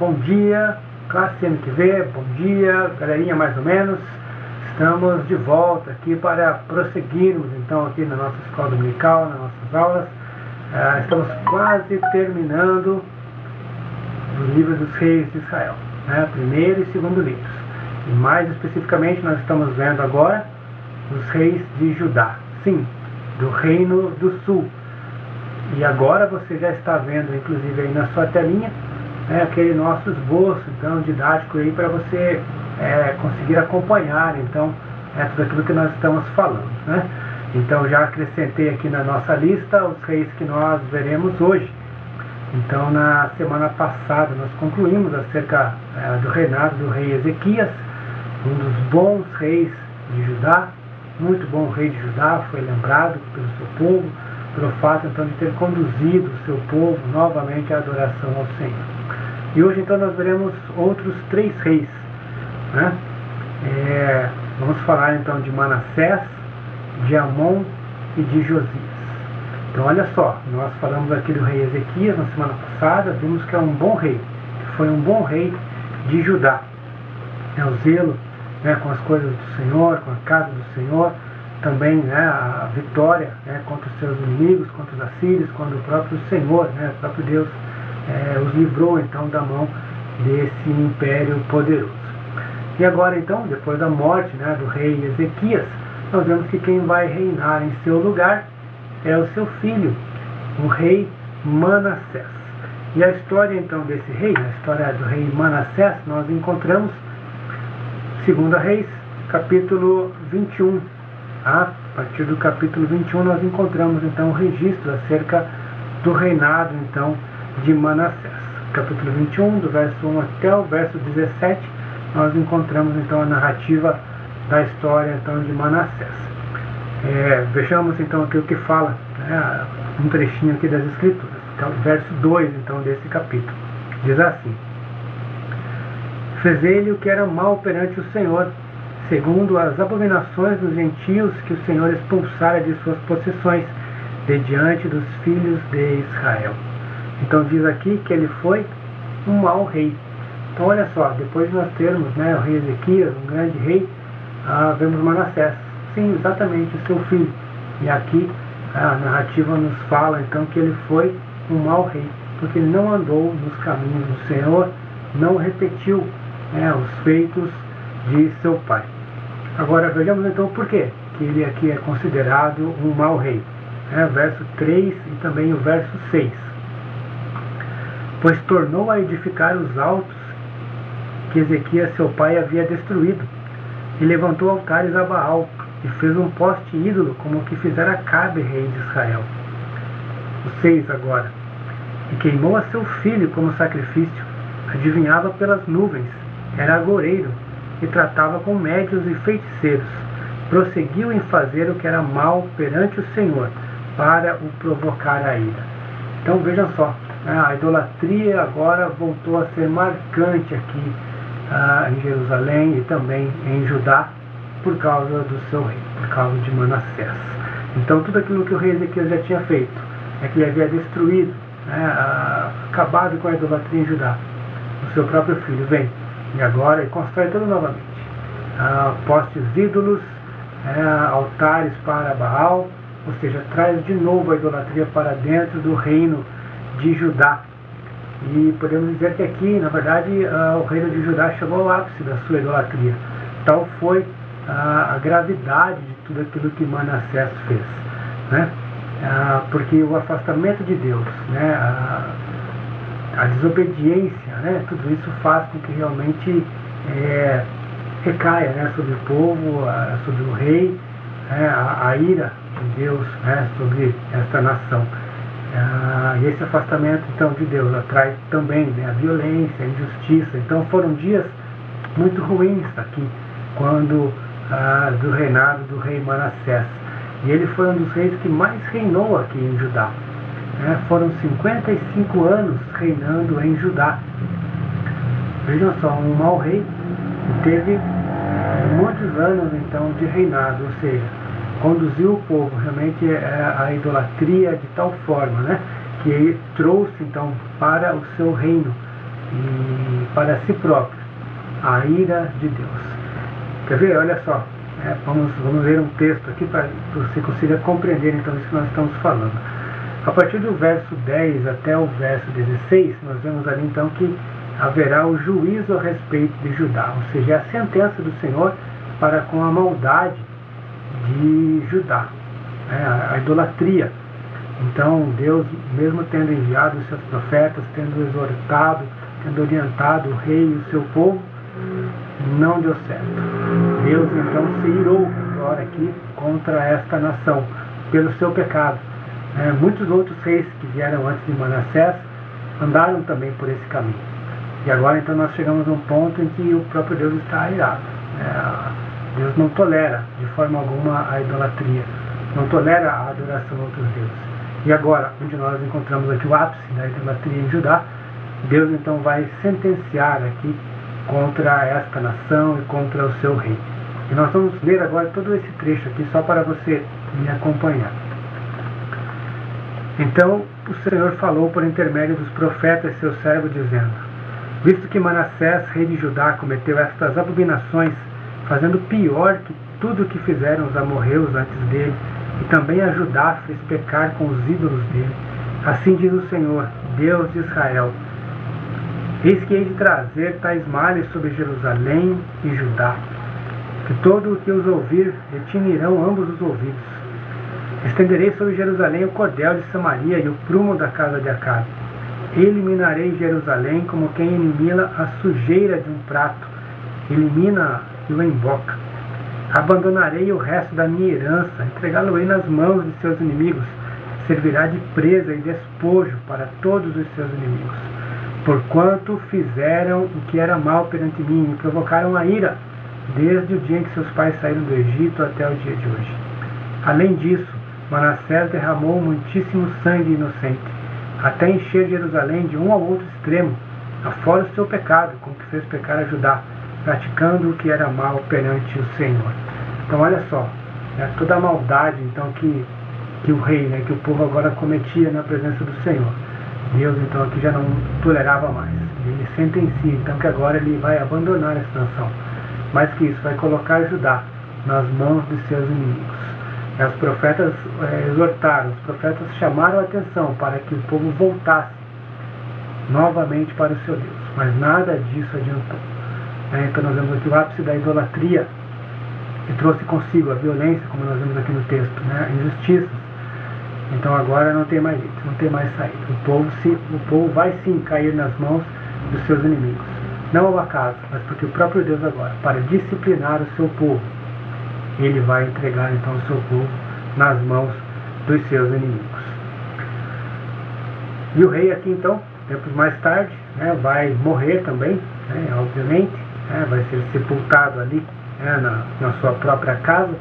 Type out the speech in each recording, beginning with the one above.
bom dia, classe MQV, bom dia, galerinha mais ou menos. Estamos de volta aqui para prosseguirmos então aqui na nossa escola dominical, nas nossas aulas. Estamos quase terminando os livros dos reis de Israel, né? Primeiro e segundo livros. E mais especificamente nós estamos vendo agora os reis de Judá, sim, do reino do sul. E agora você já está vendo, inclusive aí na sua telinha, aquele nosso esboço então didático aí para você conseguir acompanhar então tudo aquilo que nós estamos falando, né? Então já acrescentei aqui na nossa lista os reis que nós veremos hoje. Então na semana passada nós concluímos acerca do reinado do rei Ezequias, um dos bons reis de Judá, muito bom rei de Judá, foi lembrado pelo seu povo, pelo fato então de ter conduzido o seu povo novamente à adoração ao Senhor. E hoje então nós veremos outros 3 reis, né? Vamos falar então de Manassés, de Amon e de Josias. Então olha só, nós falamos aqui do rei Ezequias na semana passada, vimos que é um bom rei, que foi um bom rei de Judá. O zelo com as coisas do Senhor, com a casa do Senhor, também a vitória contra os seus inimigos, contra os assírios, quando o próprio Senhor, o próprio Deus os livrou então da mão desse império poderoso. E agora então, depois da morte do rei Ezequias, nós vemos que quem vai reinar em seu lugar é o seu filho, o rei Manassés. E a história então desse rei, a história do rei Manassés, nós encontramos 2 Reis, capítulo 21. A partir do capítulo 21 nós encontramos então o registro acerca do reinado então de Manassés. Capítulo 21, do verso 1 até o verso 17, nós encontramos então a narrativa da história então de Manassés. Vejamos então aqui o que fala, um trechinho aqui das Escrituras. Então, verso 2 então desse capítulo. Diz assim: Fez ele o que era mal perante o Senhor, segundo as abominações dos gentios que o Senhor expulsara de suas possessões, de diante dos filhos de Israel. Então diz aqui que ele foi um mau rei. Então olha só, depois de nós termos o rei Ezequias, um grande rei, vemos Manassés, sim, exatamente o seu filho. E aqui a narrativa nos fala então que ele foi um mau rei, porque ele não andou nos caminhos do Senhor, não repetiu os feitos de seu pai. Agora vejamos então por quê que ele aqui é considerado um mau rei. Verso 3 e também o verso 6. Pois tornou a edificar os altos que Ezequias seu pai havia destruído, e levantou altares a Baal, e fez um poste ídolo, como o que fizera Acabe, rei de Israel. O 6 agora. E queimou a seu filho como sacrifício, adivinhava pelas nuvens, era agoureiro, e tratava com médios e feiticeiros. Prosseguiu em fazer o que era mal perante o Senhor, para o provocar a ira. Então vejam só, a idolatria agora voltou a ser marcante aqui em Jerusalém e também em Judá, por causa do seu rei, por causa de Manassés. Então tudo aquilo que o rei Ezequias já tinha feito, que ele havia destruído, acabado com a idolatria em Judá, o seu próprio filho vem e agora ele constrói tudo novamente. Postes ídolos, altares para Baal, ou seja, traz de novo a idolatria para dentro do reino de Judá. E podemos dizer que aqui, na verdade, o reino de Judá chegou ao ápice da sua idolatria. Tal foi a gravidade de tudo aquilo que Manassés fez, porque o afastamento de Deus, a desobediência, tudo isso faz com que realmente recaia sobre o povo, sobre o rei, a ira de Deus sobre esta nação. E esse afastamento então de Deus atrai também a violência, a injustiça. Então foram dias muito ruins aqui, quando do reinado do rei Manassés. E ele foi um dos reis que mais reinou aqui em Judá. Foram 55 anos reinando em Judá. Vejam só, um mau rei que teve muitos anos então de reinado, ou seja, conduziu o povo realmente a idolatria de tal forma, que ele trouxe então para o seu reino e para si próprio a ira de Deus. Quer ver? Olha só, vamos ler um texto aqui para que você consiga compreender então isso que nós estamos falando. A partir do verso 10 até o verso 16, nós vemos ali então que haverá o juízo a respeito de Judá, ou seja, a sentença do Senhor para com a maldade de Judá, a idolatria. Então Deus, mesmo tendo enviado os seus profetas, tendo exortado, tendo orientado o rei e o seu povo, não deu certo. Deus então se irou agora aqui contra esta nação, pelo seu pecado. Muitos outros reis que vieram antes de Manassés andaram também por esse caminho. E agora então nós chegamos a um ponto em que o próprio Deus está irado. Deus não tolera de forma alguma a idolatria, não tolera a adoração a outros deuses. E agora, onde nós encontramos aqui o ápice da idolatria em Judá, Deus então vai sentenciar aqui contra esta nação e contra o seu rei. E nós vamos ler agora todo esse trecho aqui só para você me acompanhar. Então o Senhor falou por intermédio dos profetas seu servo, dizendo: visto que Manassés, rei de Judá, cometeu estas abominações, fazendo pior que tudo o que fizeram os amorreus antes dele, e também a Judá fez pecar com os ídolos dele, assim diz o Senhor, Deus de Israel: eis que hei de trazer tais males sobre Jerusalém e Judá, que todo o que os ouvir retinirão ambos os ouvidos. Estenderei sobre Jerusalém o cordel de Samaria e o prumo da casa de Acabe. Eliminarei Jerusalém como quem elimina a sujeira de um prato, elimina e o emboca. Abandonarei o resto da minha herança, entregá-lo-ei nas mãos de seus inimigos, servirá de presa e despojo para todos os seus inimigos. Porquanto fizeram o que era mal perante mim, e provocaram a ira, desde o dia em que seus pais saíram do Egito até o dia de hoje. Além disso, Manassés derramou muitíssimo sangue inocente, até encher Jerusalém de um ao outro extremo, afora o seu pecado, com que fez pecar a Judá, praticando o que era mal perante o Senhor. Então olha só, toda a maldade então que o rei, que o povo agora cometia na presença do Senhor. Deus então aqui já não tolerava mais. Ele sentencia então que agora ele vai abandonar essa nação. Mais que isso, vai colocar Judá nas mãos de seus inimigos. Os profetas exortaram, os profetas chamaram a atenção para que o povo voltasse novamente para o seu Deus. Mas nada disso adiantou. Então nós vemos aqui o ápice da idolatria, que trouxe consigo a violência, como nós vemos aqui no texto, injustiças. Então agora não tem mais jeito, não tem mais saída. O povo vai sim cair nas mãos dos seus inimigos. Não ao acaso, mas porque o próprio Deus agora, para disciplinar o seu povo, ele vai entregar então o seu povo nas mãos dos seus inimigos. E o rei aqui então, tempos mais tarde, vai morrer também, obviamente, vai ser sepultado ali na sua própria casa,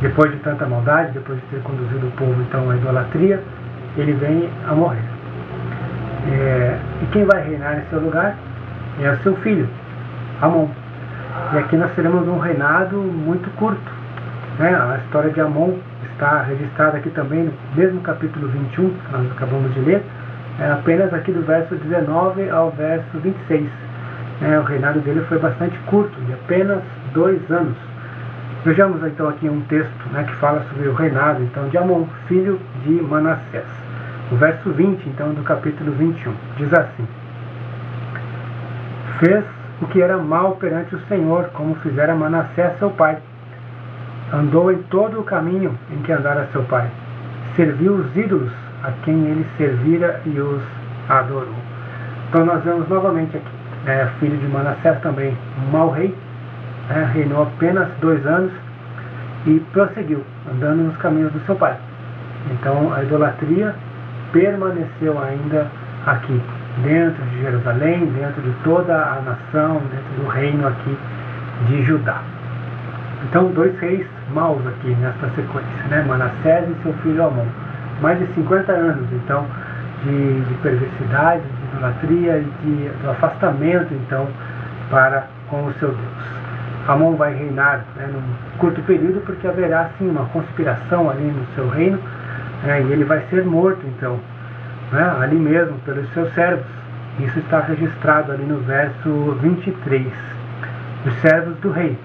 depois de tanta maldade, depois de ter conduzido o povo então à idolatria, ele vem a morrer. E quem vai reinar em seu lugar é o seu filho, Amon. E aqui nós teremos um reinado muito curto. A história de Amon está registrada aqui também no mesmo capítulo 21, que nós acabamos de ler, apenas aqui do verso 19 ao verso 26. O reinado dele foi bastante curto, de apenas 2 anos. Vejamos então aqui um texto que fala sobre o reinado então, de Amon, filho de Manassés. O verso 20 então, do capítulo 21, diz assim: fez o que era mal perante o Senhor, como fizera Manassés seu pai. Andou em todo o caminho em que andara seu pai. Serviu os ídolos a quem ele servira e os adorou. Então nós vemos novamente aqui, filho de Manassés também, um mau rei, reinou apenas 2 anos e prosseguiu, andando nos caminhos do seu pai. Então a idolatria permaneceu ainda aqui, dentro de Jerusalém, dentro de toda a nação, dentro do reino aqui de Judá. Então 2 reis maus aqui nesta sequência, Manassés e seu filho Amon. Mais de 50 anos então de perversidade, de idolatria e de afastamento então para com o seu Deus. Amon vai reinar num curto período, porque haverá sim uma conspiração ali no seu reino, e ele vai ser morto então, ali mesmo pelos seus servos. Isso está registrado ali no verso 23. Os servos do rei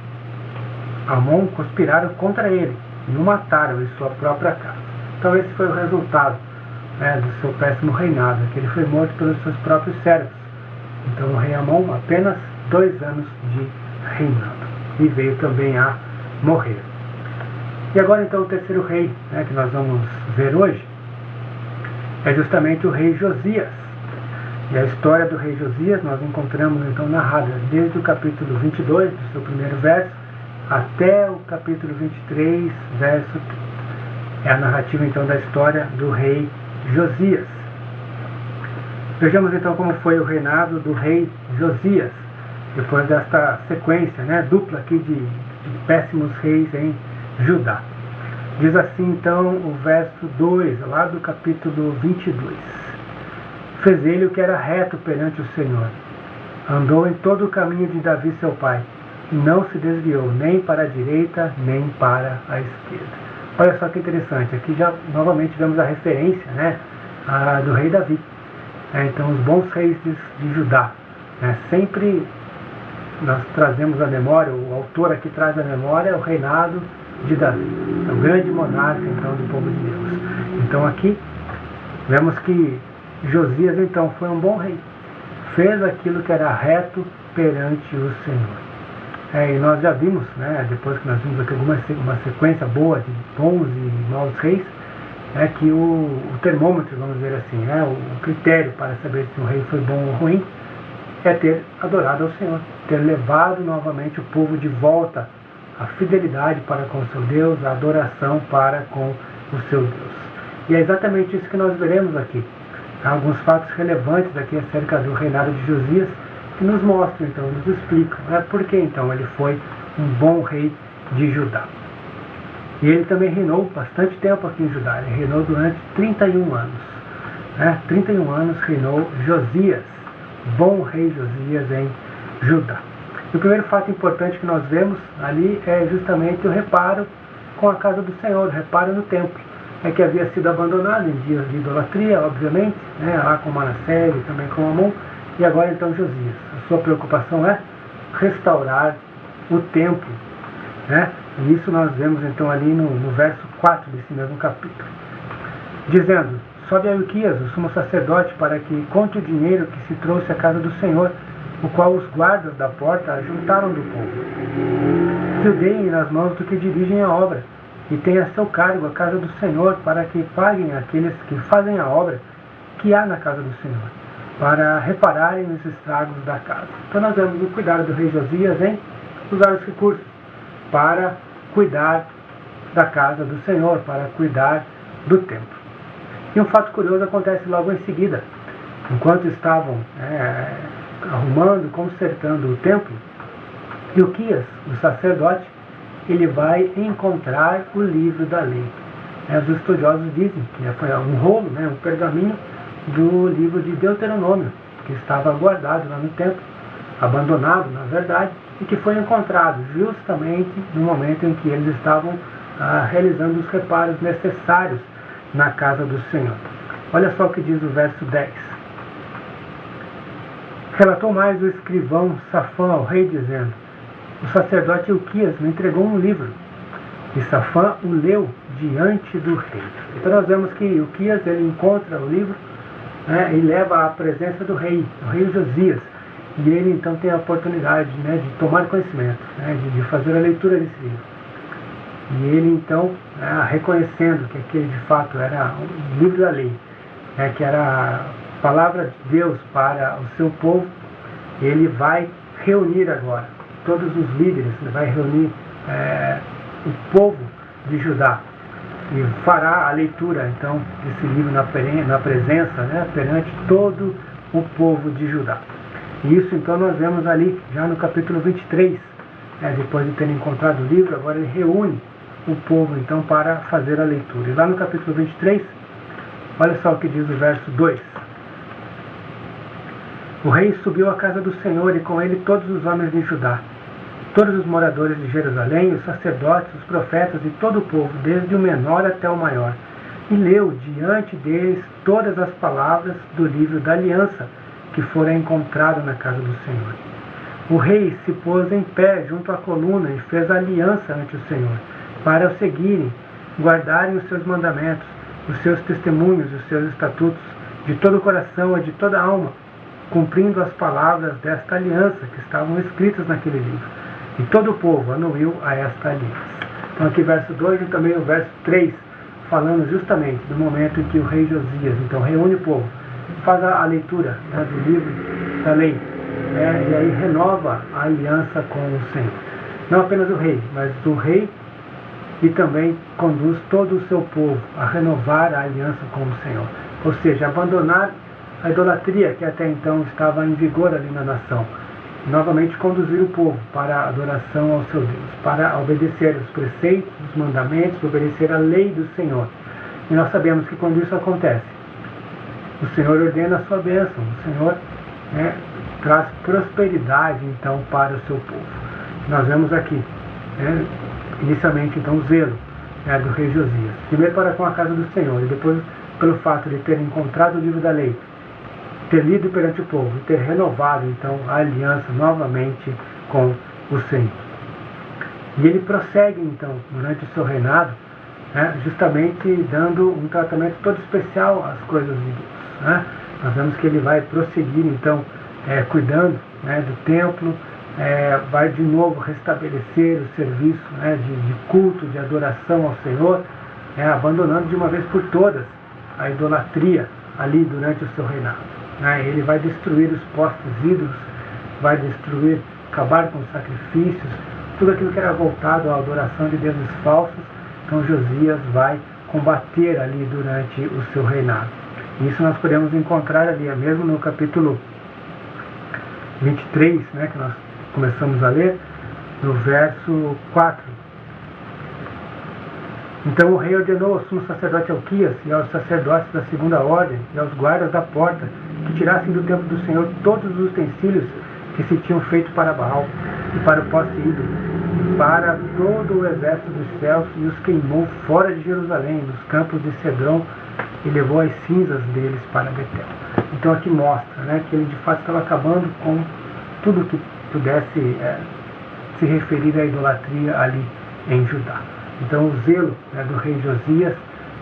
Amon conspiraram contra ele e o mataram em sua própria casa. Então esse foi o resultado, né, do seu péssimo reinado, que ele foi morto pelos seus próprios servos. Então o rei Amon, apenas 2 anos de reinado, e veio também a morrer. E agora então o terceiro rei, né, que nós vamos ver hoje é justamente o rei Josias. E a história do rei Josias nós encontramos então narrada desde o capítulo 22, do seu primeiro verso, até o capítulo 23, verso 30. É a narrativa então da história do rei Josias. Vejamos então como foi o reinado do rei Josias, depois desta sequência, né, dupla aqui de péssimos reis em Judá. Diz assim então o verso 2, lá do capítulo 22. Fez ele o que era reto perante o Senhor. Andou em todo o caminho de Davi seu pai, e não se desviou nem para a direita, nem para a esquerda. Olha só que interessante, aqui já novamente vemos a referência, né, do rei Davi. Então os bons reis de Judá, né, sempre nós trazemos a memória, o autor aqui traz a memória, o reinado de Davi, o grande monarca então do povo de Deus. Então aqui vemos que Josias então foi um bom rei, fez aquilo que era reto perante o Senhor. E nós já vimos, né, depois que nós vimos aqui uma sequência boa de bons e maus reis, que o termômetro, vamos dizer assim, o critério para saber se um rei foi bom ou ruim, é ter adorado ao Senhor, ter levado novamente o povo de volta à fidelidade para com o seu Deus, a adoração para com o seu Deus. E é exatamente isso que nós veremos aqui. Há alguns fatos relevantes aqui acerca do reinado de Josias, que nos mostram, então, nos explicam, por que então ele foi um bom rei de Judá. E ele também reinou bastante tempo aqui em Judá, ele reinou durante 31 anos. 31 anos reinou Josias, bom rei Josias em Judá. E o primeiro fato importante que nós vemos ali é justamente o reparo com a casa do Senhor, o reparo no templo, que havia sido abandonado em dias de idolatria, obviamente, lá com Manassés e também com Amon. E agora então Josias, a sua preocupação é restaurar o templo. E isso nós vemos então ali no verso 4 desse mesmo capítulo. Dizendo, sobe a Ilquias, o sumo sacerdote, para que conte o dinheiro que se trouxe à casa do Senhor, o qual os guardas da porta ajuntaram do povo. Que o deem nas mãos do que dirigem a obra, e tenha a seu cargo a casa do Senhor, para que paguem aqueles que fazem a obra que há na casa do Senhor, para repararem os estragos da casa. Então nós vemos o cuidado do rei Josias em usar os recursos para cuidar da casa do Senhor, para cuidar do templo. E um fato curioso acontece logo em seguida. Enquanto estavam arrumando, consertando o templo, Ilquias, o sacerdote, ele vai encontrar o livro da lei. Os estudiosos dizem que foi um rolo, um pergaminho do livro de Deuteronômio, que estava guardado lá no templo, abandonado na verdade, e que foi encontrado justamente no momento em que eles estavam realizando os reparos necessários na casa do Senhor. Olha só o que diz o verso 10. Relatou mais o escrivão Safã ao rei, dizendo, o sacerdote Ilquias me entregou um livro, e Safã o leu diante do rei. Então nós vemos que Ilquias ele encontra o livro, e leva à presença do rei, o rei Josias, e ele então tem a oportunidade de tomar conhecimento, de fazer a leitura desse livro. E ele então, reconhecendo que aquele de fato era o livro da lei, que era a palavra de Deus para o seu povo, ele vai reunir agora todos os líderes, vai reunir o povo de Judá, e fará a leitura então desse livro na presença, perante todo o povo de Judá. E isso então nós vemos ali já no capítulo 23, depois de ter encontrado o livro, agora ele reúne o povo então para fazer a leitura. E lá no capítulo 23, olha só o que diz o verso 2. O rei subiu à casa do Senhor e com ele todos os homens de Judá, todos os moradores de Jerusalém, os sacerdotes, os profetas e todo o povo, desde o menor até o maior, e leu diante deles todas as palavras do livro da aliança que fora encontrado na casa do Senhor. O rei se pôs em pé junto à coluna e fez aliança ante o Senhor, para o seguirem, guardarem os seus mandamentos, os seus testemunhos, os seus estatutos, de todo o coração e de toda a alma, cumprindo as palavras desta aliança que estavam escritas naquele livro. E todo o povo anuiu a esta aliança. Então aqui verso 2 e também o verso 3, falando justamente do momento em que o rei Josias, então, reúne o povo, faz a leitura, né, do livro da lei, e aí renova a aliança com o Senhor. Não apenas o rei, mas o rei e também conduz todo o seu povo a renovar a aliança com o Senhor. Ou seja, abandonar a idolatria que até então estava em vigor ali na nação. E novamente conduzir o povo para a adoração ao seu Deus, para obedecer os preceitos, os mandamentos, obedecer a lei do Senhor. E nós sabemos que quando isso acontece, o Senhor ordena a sua bênção, o Senhor traz prosperidade então para o seu povo. Nós vemos aqui, inicialmente então o zelo do rei Josias, primeiro para com a casa do Senhor e depois pelo fato de ter encontrado o livro da lei, ter lido perante o povo e ter renovado então a aliança novamente com o Senhor. E ele prossegue então durante o seu reinado, justamente dando um tratamento todo especial às coisas de Deus. Nós vemos que ele vai prosseguir então cuidando do templo, vai de novo restabelecer o serviço de culto, de adoração ao Senhor, abandonando de uma vez por todas a idolatria ali durante o seu reinado. Ele vai destruir os postos ídolos, vai destruir, acabar com os sacrifícios, tudo aquilo que era voltado à adoração de deuses falsos. Então Josias vai combater ali durante o seu reinado. Isso nós podemos encontrar ali, mesmo no capítulo 23, que nós começamos a ler, no verso 4. Então o rei ordenou ao sumo sacerdote Elquias e aos sacerdotes da segunda ordem e aos guardas da porta que tirassem do templo do Senhor todos os utensílios que se tinham feito para Baal e para o poste ídolo, e para todo o exército dos céus, e os queimou fora de Jerusalém, nos campos de Cedron, e levou as cinzas deles para Betel. Então aqui mostra que ele de fato estava acabando com tudo que pudesse se referir à idolatria ali em Judá. Então o zelo do rei Josias,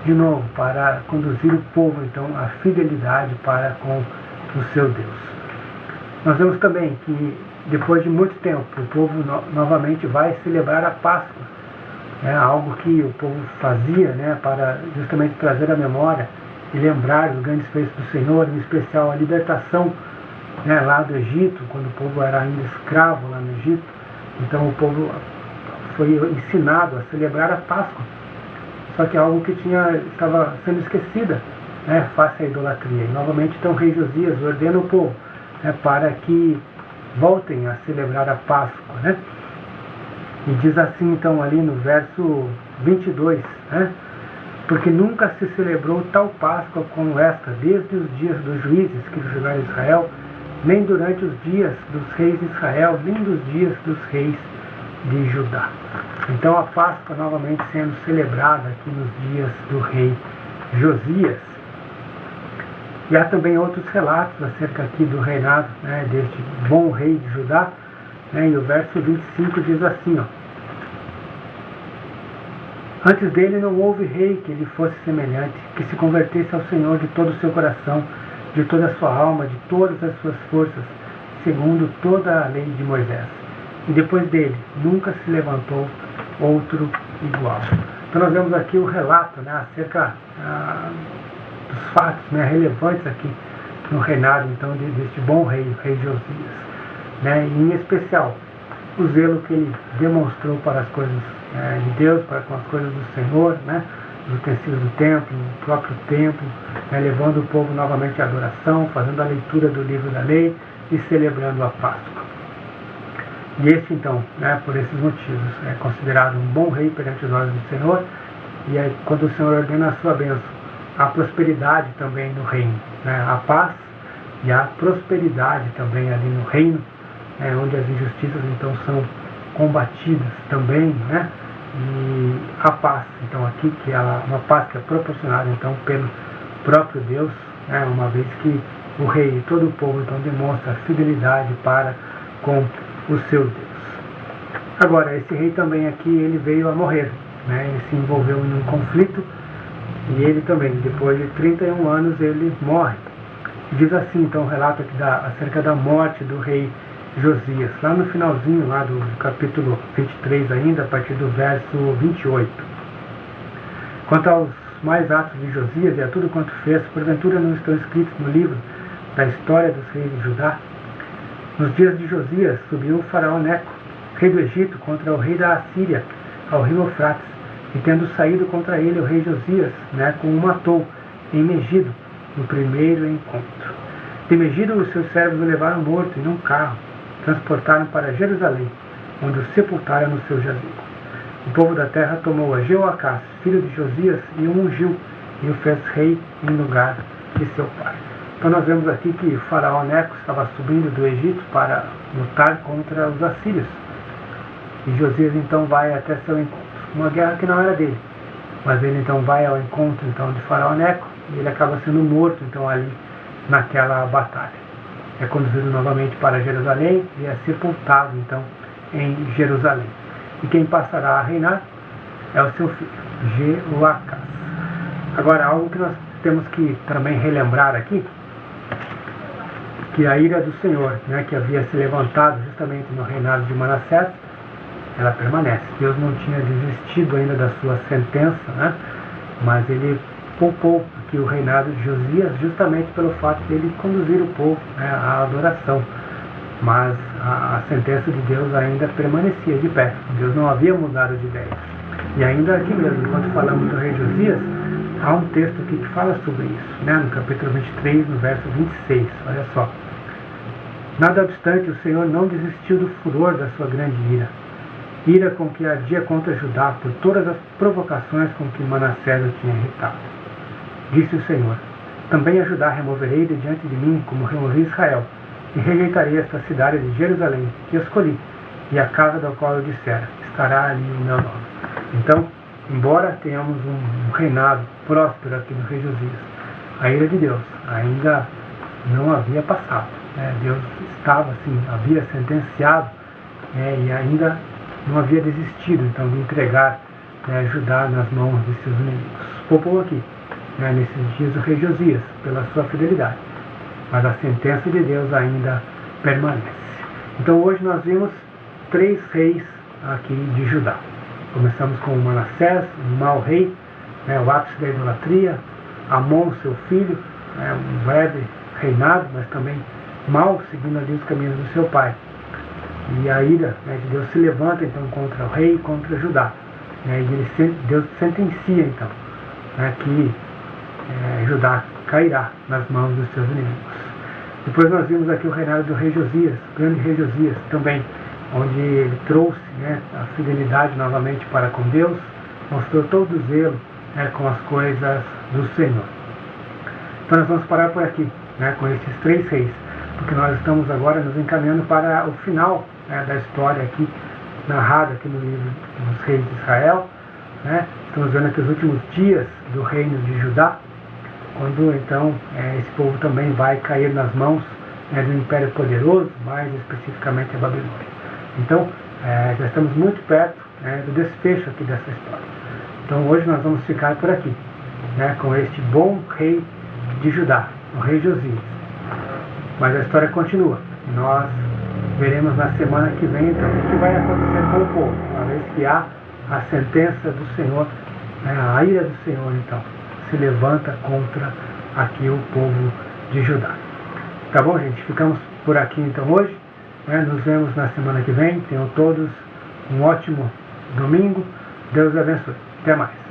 de novo, para conduzir o povo então à fidelidade para com o seu Deus. Nós vemos também que depois de muito tempo o povo novamente vai celebrar a Páscoa, algo que o povo fazia para justamente trazer à memória e lembrar os grandes feitos do Senhor, em especial a libertação lá do Egito, quando o povo era ainda escravo lá no Egito. Então o povo foi ensinado a celebrar a Páscoa, só que é algo que estava sendo esquecida face à idolatria. E novamente então o rei Josias ordena o povo para que voltem a celebrar a Páscoa. E diz assim então ali no verso 22, porque nunca se celebrou tal Páscoa como esta, desde os dias dos juízes que julgaram Israel, nem durante os dias dos reis de Israel, nem dos dias dos reis de Judá. Então a Páscoa novamente sendo celebrada aqui nos dias do rei Josias. E há também outros relatos acerca aqui do reinado deste bom rei de Judá, e o verso 25 diz assim, antes dele não houve rei que lhe fosse semelhante, que se convertesse ao Senhor de todo o seu coração, de toda a sua alma, de todas as suas forças, segundo toda a lei de Moisés. E depois dele nunca se levantou outro igual. Então nós vemos aqui o relato acerca dos fatos relevantes aqui no reinado então deste bom rei, o rei Josias. E em especial o zelo que ele demonstrou para as coisas de Deus, para com as coisas do Senhor, os utensílios do templo, o próprio templo, levando o povo novamente à adoração, fazendo a leitura do livro da lei e celebrando a Páscoa. E este então, por esses motivos, é considerado um bom rei perante os olhos do Senhor. E aí, quando o Senhor ordena a sua bênção, a prosperidade também no reino, a paz e a prosperidade também ali no reino, onde as injustiças então são combatidas também, e a paz então aqui, que é uma paz que é proporcionada então pelo próprio Deus, uma vez que o rei e todo o povo então demonstra fidelidade para com o seu Deus. Agora, esse rei também aqui, ele veio a morrer, né? Ele se envolveu em um conflito e ele também, depois de 31 anos, ele morre. Diz assim, então, o relato aqui acerca da morte do rei Josias, lá no finalzinho lá do capítulo 23 ainda, a partir do verso 28. Quanto aos mais atos de Josias e a tudo quanto fez, porventura não estão escritos no livro da história dos reis de Judá? Nos dias de Josias subiu o faraó Neco, rei do Egito, contra o rei da Assíria, ao rio Eufrates, e tendo saído contra ele o rei Josias, Neco o matou em Megido, no primeiro encontro. De Megido os seus servos o levaram morto em um carro, transportaram para Jerusalém, onde o sepultaram no seu jazigo. O povo da terra tomou a Jeoacás, filho de Josias, e o ungiu, e o fez rei em lugar de seu pai. Então nós vemos aqui que o faraó Neco estava subindo do Egito para lutar contra os assírios. E Josias então vai até seu encontro. Uma guerra que não era dele. Mas ele então vai ao encontro então, de faraó Neco, e ele acaba sendo morto então ali naquela batalha. É conduzido novamente para Jerusalém e é sepultado então em Jerusalém. E quem passará a reinar é o seu filho, Jeoacás. Agora, algo que nós temos que também relembrar aqui, que a ira do Senhor, né, que havia se levantado justamente no reinado de Manassés, ela permanece. Deus não tinha desistido ainda da sua sentença, né, mas ele poupou aqui o reinado de Josias justamente pelo fato de ele conduzir o povo, né, à adoração. Mas a sentença de Deus ainda permanecia de pé. Deus não havia mudado de ideia. E ainda aqui mesmo, enquanto falamos do rei Josias, há um texto aqui que fala sobre isso, né? No capítulo 23, no verso 26. Olha só. Nada obstante, o Senhor não desistiu do furor da sua grande ira com que ardia contra Judá por todas as provocações com que Manassés o tinha irritado. Disse o Senhor: também a Judá removerei de diante de mim, como removi Israel, e rejeitarei esta cidade de Jerusalém, que escolhi, e a casa da qual eu dissera, estará ali o meu nome. Então, embora tenhamos um reinado próspero aqui no rei Josias, a ira de Deus ainda não havia passado. Deus estava assim, havia sentenciado, e ainda não havia desistido então de entregar Judá nas mãos de seus inimigos. Poupou aqui, nesses dias, o rei Josias, pela sua fidelidade. Mas a sentença de Deus ainda permanece. Então hoje nós vimos 3 reis aqui de Judá. Começamos com Manassés, um mau rei, o ápice da idolatria, Amon, seu filho, um breve reinado, mas também mau, seguindo ali os caminhos do seu pai. E a ira de Deus se levanta então contra o rei e contra Judá. E Deus sentencia então que Judá cairá nas mãos dos seus inimigos. Depois nós vimos aqui o reinado do rei Josias, o grande rei Josias também, onde ele trouxe a fidelidade novamente para com Deus, mostrou todo o zelo com as coisas do Senhor. Então nós vamos parar por aqui, com esses 3 reis, porque nós estamos agora nos encaminhando para o final da história aqui, narrada aqui no livro dos reis de Israel. Estamos vendo aqui os últimos dias do reino de Judá, quando então esse povo também vai cair nas mãos do Império Poderoso, mais especificamente a Babilônia. Então, já estamos muito perto do desfecho aqui dessa história. Então hoje nós vamos ficar por aqui, com este bom rei de Judá, o rei Josias. Mas a história continua. Nós veremos na semana que vem então o que vai acontecer com o povo, uma vez que há a sentença do Senhor, a ira do Senhor então se levanta contra aqui o povo de Judá. Tá bom, gente? Ficamos por aqui então hoje. Nos vemos na semana que vem. Tenham todos um ótimo domingo. Deus abençoe. Até mais.